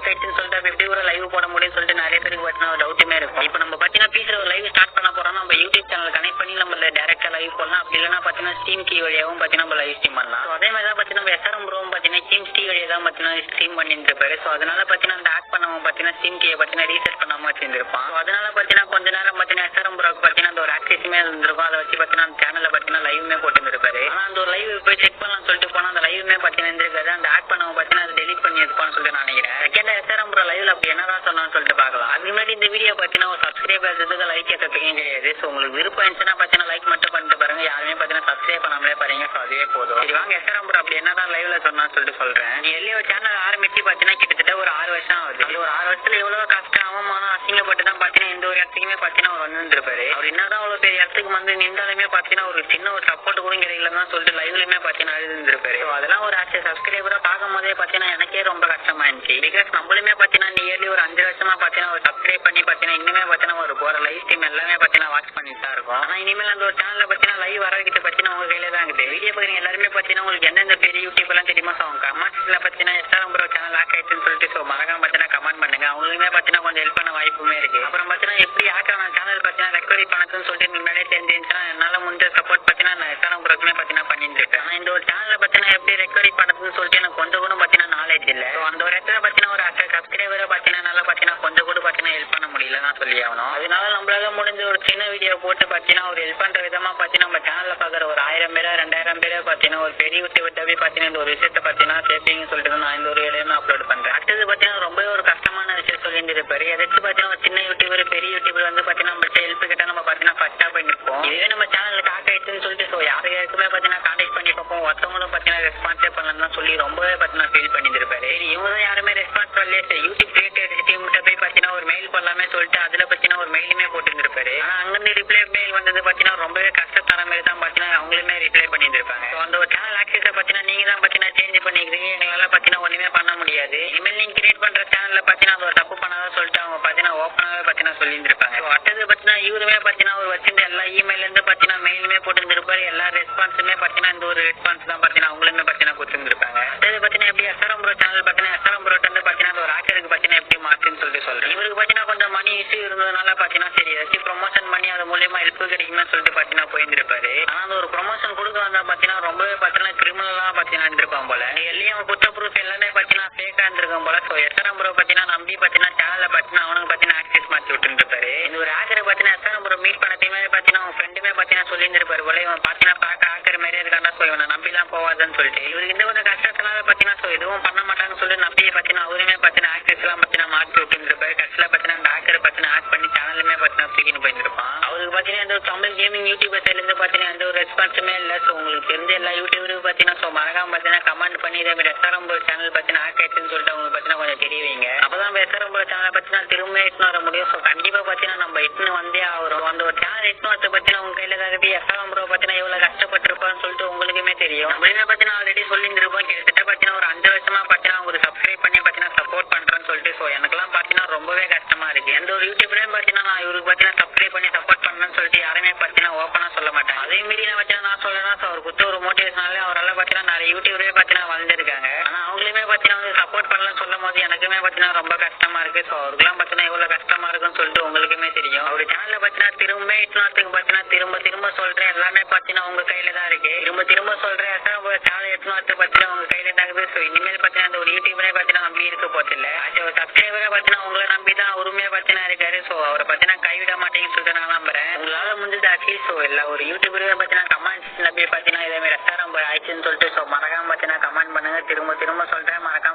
Lock ஆயிடுச்சுன்னு சொல்லிட்டு எப்படி ஒரு லைவ் போட முடியும்னு சொல்லிட்டு நிறைய பேருக்கு பார்த்தீங்கன்னா ஒரு டவுட்டுமே இருக்கும். இப்போ நம்ம பார்த்தீங்கன்னா பீஸ்ல ஒரு லைவ் ஸ்டார்ட் பண்ண போறோம், நம்ம யூடியூப் சேனல் கனெக்ட் பண்ணி நம்ம டேரக்டா லைவ் போடலாம். அப்படி இல்லைன்னா பார்த்தீங்கன்னா ஸ்ட்ரீம் கீ வழியாகவும் பார்த்தீங்கன்னா நம்ம லைவ் ஸ்ட்ரீம் பண்ணலாம். ஸோ அதே மாதிரி தான் பார்த்தீங்கன்னா நம்ம எஸ்ஆர்எம் ப்ரோவும் பார்த்தீங்கன்னா ஸ்ட்ரீம் கீ வழியாக தான் பார்த்தீங்கன்னா ஸ்ட்ரீம் பண்ணிட்டு இருப்பாரு. ஸோ அதனால பார்த்தீங்கன்னா அந்த ஆட் பண்ணவங்க பார்த்தீங்கன்னா ஸ்ட்ரீம் கீயை பார்த்தீங்கன்னா ரீசெட் பண்ணாம வச்சிருந்திருப்பான். ஸோ அதனால பார்த்தீங்கன்னா கொஞ்ச நேரம் பார்த்தீங்கன்னா எஸ்ஆர்எம் ப்ரோக்கு பார்த்தீங்கன்னா அந்த ஒரு ஆக்சஸுமே இருந்திருக்கும். அதை வச்சு பார்த்தீங்கன்னா அந்த சேனல்ல பார்த்தீங்கன்னா லைவ்மே போட்டு இருப்பாரு. ஆனால் அந்த ஒரு லைவ் போய் செக் பண்ணலாம்னு சொல்லிட்டு போனா அந்த லைவ்மே பார்த்தீங்கன்னா இருந்திருக்காது. அந்த ஆட் பண்ணவங்க பார்த்தீங்கன்னா அதை டெலிட் பண்ணி இருப்பான்னு சொல்லிட்டு நான் நினைக்கிறேன். செகண்ட் எஸ்ஆர்எம் ப்ரோ லைவ்ல அப்படி என்னதான் சொன்னான்னு சொல்லிட்டு பார்க்கலாம். அதுக்கு முன்னாடி இந்த வீடியோ பார்த்தீங்கன்னா ஒரு சப்ஸ்கிரைபர்ஸ் லைக் ஏற்றத்துக்கும் கிடையாது. ஸோ உங்களுக்கு விருப்பம் இருந்துச்சுன்னா பார்த்தீங்கன்னா லைக் மட்டும் பண்ணிட்டு பாருங்க. யாருமே பார்த்தீங்கன்னா சப்ஸ்கிரைப் பண்ணாமலே பாருங்க. ஸோ அதுவே போதும். சரி வாங்க எஸ்ஆர்எம் ப்ரோ அப்படி என்னதான் லைவ்ல சொன்னான்னு சொல்லிட்டு சொல்றேன். நீ எல்லையோ சேனல் ஆரம்பிச்சு பார்த்தீங்கன்னா கிட்டத்தட்ட ஒரு 6 வருஷம் ஆகுது. அது ஒரு 6 வருஷத்துல எவ்வளவு கஷ்டம் அவமானம் அசிங்கப்பட்டு தான் பார்த்தீங்கன்னா இந்த ஒரு இடத்துக்குமே பார்த்தீங்கன்னா அவர் வந்துருப்பாரு. அவர் என்னதான் அவ்வளவு பெரிய இடத்துக்கு வந்து நின்றாலுமே பார்த்தீங்கன்னா ஒரு சின்ன ஒரு சப்போர்ட் கூட கிடைக்கலன்னு சொல்லிட்டு லைவ்லயுமே பார்த்தீங்கன்னா எழுதிருப்பாரு. ஸோ அதெல்லாம் ஒரு ஆக்சுவல் சப்ஸ்கிரைபரா பார்க்கும் போதே பார்த்தீங்கன்னா எனக்கே ரொம்ப கஷ்டமா இருந்துச்சு. பிகாஸ் நம்மளுமே பார்த்தீங்கன்னா நியர்லி ஒரு 5 வருஷமா பார்த்தீங்கன்னா ஒரு சப்ஸ்கிரைப் பண்ணி பார்த்தீங்கன்னா இன்னுமே பார்த்தீங்கன்னா ஒரு போற லைவ் ஸ்ட்ரீம் எல்லாமே பார்த்தீங்கன்னா வாட்ச் பண்ணிட்டு தான் இருக்கும். ஆனா இனிமேல் அந்த ஒரு சேனல்ல பார்த்தீங்கன்னா லைவ் வரக்கிட்ட பார்த்தீங்கன்னா உங்க கையில தான் இருக்குது. வீடியோ பார்க்குறீங்க எல்லாருமே பார்த்தீங்கன்னா உங்களுக்கு எந்தெந்த பெரிய யூடியூப் எல்லாம் தெரியுமா? ஸோ அவங்க கமெண்ட்ஸ்ல பார்த்தீங்கன்னா எஸ்ஆர்எம் ப்ரோ சேனல் லாக் ஆயிடுச்சுன்னு சொல்லிட்டு ஸோ மறக்காம பார்த்தீங்கன்னா கமெண்ட் பண்ணுங்க. அவங்களுமே பார்த்தீங்கன்னா கொஞ்சம் ஹெல்ப் பண்ண வாய்ப்புமே இருக்கு. அப்புறம் பார்த்தீங்கன்னா எப்படி ஆக்கான சேனல் பார்த்தீங்கன்னா ரெக்கவரி பண்ணதுன்னு சொல்லிட்டு முன்னாடியே தெரிஞ்சிருந்துச்சுன்னா என்னால முடிஞ்ச சப்போர்ட் பார்த்தீங்கன்னா நான் எஸ்ஆர்எம் ப்ரோக்குமே பார்த்தீங்கன்னா பண்ணிட்டு இருக்கேன். ஆனா இந்த ஒரு சேனல்ல பார்த்தீங்கன்னா எப்படி ரெக்கவரி பண்ணதுன்னு சொல்லிட்டு எனக்கு கொஞ்சம் கூட பார்த்தீங்கன்னா நாலேஜ் இல்லை. ஸோ அந்த ஒரு இடத்துல பார்த்தீங்கன்னா ஒரு சப்ஸ்கிரைபரை பார்த்தீங்கன்னா என்னால பார்த்தீங்கன்னா கொஞ்சம் கூட பார்த்தீங்கன்னா ஹெல்ப் பண்ண முடியல தான் சொல்லி ஆகணும். அதனால நம்மளால முடிஞ்ச ஒரு சின்ன வீடியோ போட்டு பார்த்தீங்கன்னா ஒரு ஹெல்ப் பண்ற விதமா பார்த்தீங்கன்னா நம்ம சேனல்ல பார்க்குற ஒரு 1000 பேர் 2000 பேர் பார்த்தீங்கன்னா ஒரு பெரிய யூடியூபர்கிட்ட போய் பார்த்தீங்கன்னா இந்த ஒரு விஷயத்தை பார்த்தீங்கன்னா சேர்த்தீங்கன்னு சொல்லிட்டு நான் இந்த ஒரு இடையுமே அப்லோட் பண்றேன். அடுத்தது பார்த்தீங்கன்னா ரொம்ப ஒரு கஷ்டமான விஷயம் சொல்லிட்டு இருப்பாரு. எதாச்சும் பார்த்தீங்கன்னா ஒரு சின்ன யூடியூபர் பெரிய யூடியூபர் வந்து பார்த்தீங்கன்னா நம்மள்ட்ட ஹெல்ப் கிட்ட நம்ம பார்த்தீங்கன்னா ஃபர்ஸ்டா போய் நிற்போம். இதுவே நம்ம சேனலுக்கு ஆக்காயிடுச்சுன்னு சொல்லிட்டு ஸோ யாருக்குமே பார்த்தீங்கன்னா கான்டாக்ட் பண்ணி பார்ப்போம். ஒருத்தவங்களும் பார்த்தீங்கன்னா ரெஸ்பான்ஸே பண்ணலன்னு சொல்லி ரொம்பவே பார்த்தீங்கன்னா ஃபீல் பண்ணிட்டு இருப்பாரு. இவங்க தான் யாருமே ரெஸ்பான்ஸ் பண்ணலையே சரி யூடியூப் கிரியேட்டர் டீம்கிட்ட போய் பார்த்தீங்கன்னா ஒரு மெயில் பண்ணலாமே சொல்லிட்டு அதுல பார்த்தீங்கன்னா ஒரு மெயிலுமே போட்டு இருப்பாரு. ஆனா அங்கிருந்து ரிப்ளை மெயில் வந்தது பார்த்தீங்கன்னா ரொம்பவே கஷ்டத்தான மாதிரி தான் பார்த்தீங்கன்னா அவங்களுமே ரிப்ளை பண்ணிட்டு இருப்பாங்க. ஸோ அந்த ஒரு சேனல் ஆக்சஸை பார்த்தீங்கன்னா நீங்க தான் பார்த்தீங்கன்னா சேஞ்ச் பண்ணிக்கிறீங்க. எங்களால பார்த்தீங்கன்னா ஒண்ணுமே பண்ண முடியாது. இனிமேல் நீங்க கிரியேட் பண்ற சேனல்ல பார்த்தீங்கன்னா அது ஒரு தப்பு பண்ணாதான் சொல்லிட்டு அவங்க பார்த்தீங்கன்னா ஓப்பனாவே பார்த்தீங்கன்னா சொல்லிட்டு இருப்பாங்க. ஸோ அடுத்தது பார்த்தீங்கன்னா இவருமே பார்த்தீங்கன்னா ஒரு வச்சிருந்த எல்லா இமெயில இருந்து பார்த்தீங்கன்னா மெயிலுமே போட்டு இருப்பாரு. எல்லா ரெஸ்பான்ஸுமே பார்த்தீங்கன்னா இந்த ஒரு ரெஸ்பான்ஸ் தான் பார்த்தீங்கன்னா அவங்களுமே பார்த்தீங்கன்னா கொடுத்துருப்பாங்க. அடுத்தது பார்த்தீங்கன்னா எப்படி எஸ்ஆர்எம் ப்ரோ சேனல் பார்த்தீங்கன்னா எஸ்ஆர்எம் ப்ரோ வந்து பார்த்தீங்கன்னா ஒரு ஆக்கருக்கு பார்த்தீங்கன்னா எப்படி மாற்றுன்னு சொல்லிட்டு சொல்றேன். இவருக்கு பார்த்தீங்கன்னா கொஞ்சம் மணி இஷ்யூ இருந்ததுனால பார்த்தீங்கன்னா சரி ஏதாச்சும் ப்ரொமோஷன் பண்ணி அது மூலியமா ஹெல்ப் கிடைக்குமே சொல்லிட்டு பார்த்தீங்கன்னா போயிருந்திருப்பாரு. ஆனா அந்த ஒரு ப்ரொமோஷன் கொடுக்க வந்தா பார்த்தீங்கன்னா ரொம்பவே பார்த்தீங்கன்னா கிரிமினலா பார்த்தீங்கன்னா இருந்திருப்பான் போல. எல்லையும் குற்ற ப்ரூஃப் எல்லாமே பார்த்தீங்கன்னா ஃபேக்கா இருந்திருக்கும் போல. ஸோ எஸ்ஆர்எம் ப்ரோ பார்த்தீங்கன்னா நம்பி பார்த்தீங்கன்னா சேனல்ல பார்த்தீங்கன்னா அவனுக்கு பார்த்தீங்கன்னா ஆக்சஸ் மாற்றி விட்டு இருப்பாரு. இந்த ஒரு ஆக்கரை பார்த்தீங்கன்னா எஸ்ஆர்எம் ப்ரோ மீட் பண்ணதையுமே பார்த்தீங்கன்னா அவங்க ஃப்ரெண்டுமே பார்த்தீங்கன்னா சொல்லியிருந்திருப்பாரு போல இவன் பார்த்தீங்கன்னா பார்க்க ஆக்கர் மாதிரியே இருக்காண்டா. ஸோ இவனை நம்பிலாம் போவாதுன்னு சொல்லிட்டு இவருக்கு இந்த ஒரு கஷ்டத்தினால பார்த்தீங்கன்னா ஸோ எதுவும் பண்ண மாட்டாங்கன்னு சொல்லி நம்பியை பார்த்தீங்கன்னா அவருமே பார்த்தீங்கன்னா ஆக்சஸ் எல்லாம் பார்த்தீங்கன்னா மாற்றி விட்டு இருப்பாரு. கட்சியில பார்த்தீங்கன்னா அந்த ஆக்கரை பார்த்தீங்கன்னா ஆட் பண்ணி சேனலுமே பார்த்தீங்கன்னா தூக்கின்னு போயிருந்திருப்பான். அவருக்கு பார்த்தீங்கன்னா இந்த தமிழ் கேமிங் யூடியூபர் சைட்ல இருந்து பார்த்தீங்கன்னா எந்த ஒரு ரெஸ்பான்ஸுமே இல்லை. ஸோ உங்களுக்கு தெரிஞ்ச எல்லா யூடியூபரும் பார்த்தீங்கன்னா ஸோ மறக்காம பார்த்தீங்கன்னா கமெண்ட் பண்ணி இதே மாதிரி எஸ்ஆர்எம் ப்ரோ சேனல் பார்த்தீங்கன்னா ஆக் ஆயிடுச்சுன்னு சொல்லிட்டு அவங்களுக்கு பார்த்தீங்கன்னா கொஞ்சம் தெரியவீங்க. அப்பதான் எஸ்ஆர்எம் ப்ரோ சேனலை பார்த்தீங்கன்னா திரும்ப இட்டுன்னு வர முடியும். ஸோ கண்டிப்பா பார்த்தீங்கன்னா நம்ம இட்டுன்னு வந்தே ஆகிறோம். அந்த ஒரு சேனல் இட்டுன்னு வரத்தை பார்த்தீங்கன்னா உங்க கையில தான் இருக்கு. எஸ்ஆர்எம் ப்ரோ பார்த்தீங்கன்னா எவ்வளவு கஷ்டப்பட்டிருப்பான்னு சொல்லிட்டு உங்களுக்குமே தெரியும். நம்மளுமே பார்த்தீங்கன்னா ஆல்ரெடி சொல்லியிருந்திருப்போம். கிட்டத்தட்ட பார்த்தீங்கன்னா ஒரு 5 வருஷமா பார்த்தீங்கன்னா உங்களுக்கு சப்ஸ்கிரைப் பண்ணி பார்த்தீங்கன்னா சப்போர்ட் பண்றேன்னு சொல்லிட்டு ஸோ எனக்கெல்லாம் பார்த்தீங்கன்னா ரொம்பவே கஷ்டமா இருக்கு. எந்த ஒரு யூடியூப்லயும் பார்த்தீங்கன்னா நான் இவருக்கு பார்த்தீங்கன்னா சப்ஸ்கிரைப் பண்ணி சப்போர்ட் பண்ணேன்னு சொல்லிட்டு யாருமே பார்த்தீங்கன்னா ஓப்பனா சொல்ல மாட்டேன். அதே மீறி நான் பார்த்தீங்கன்னா நான் சொல்லலாம் அவர் குத்த ஒரு மோட்டிவேஷனாலே அவரால் பார்த்தீங்கன்னா நிறைய யூடியூபரே பார்த்தீங்கன்னா வளர்ந்துருக்காங்க. ஆனா அவங்களுமே பார்த்தீங்கன்னா வந்து சப்போர்ட் பண்ணலன்னு சொல்லும் போது எனக்குமே பார்த்தீங்கன்னா ரொம்ப கஷ்டமா இருக்கு. ஸோ அவருக்குலாம் பார்த்தீங்கன்னா எவ்வளவு கஷ்டமா இருக்குன்னு சொல்லிட்டு உங்களுக்குமே தெரியும். அவர் சேனல்ல பார்த்தீங்கன்னா திரும்ப இட்டுனத்துக்கு பார்த்தீங்கன்னா திரும்ப சொல்றேன் எல்லாமே பார்த்தீங்கன்னா உங்க கையில தான் இருக்கு. திரும்ப சொல்றேன் சேனல் இட்டுனத்து பார்த்தீங்கன்னா உங்க கையில தான் இருக்குது. ஸோ இனிமேல் பார்த்தீங்கன்னா அந்த ஒரு யூடியூபரே பார்த்தீங்கன்னா நம்பி இருக்க போதில்லை. ஒரு சப்ஸ்கிரைபரே பார்த்தீங்கன்னா உங்களை நம்பி தான் உரிமையா பார்த்தீங்கன்னா இருக்காரு. ஸோ அவரை பார்த்தீங்கன்னா கைவிட மாட்டேங்குன்னு சொல்லிட்டு நான் நம்புறேன். உங்களால முடிஞ்சது அட்லீஸ்ட் ஸோ எல்லா ஒரு யூடியூபரே பார்த்தீங்கன்னா கமெண்ட்ஸ்ல போய் பார்த்தீங்கன்னா இதே மாதிரி எஸ்ஆர்எம் ப்ரோ ஆயிடுச்சுன்னு சொல்லிட்டு ஸோ மறக்காம பார்த்தீங்கன்னா கமெண்ட் பண்ணுங்க. திரும்ப சொல்றேன் மறக்காம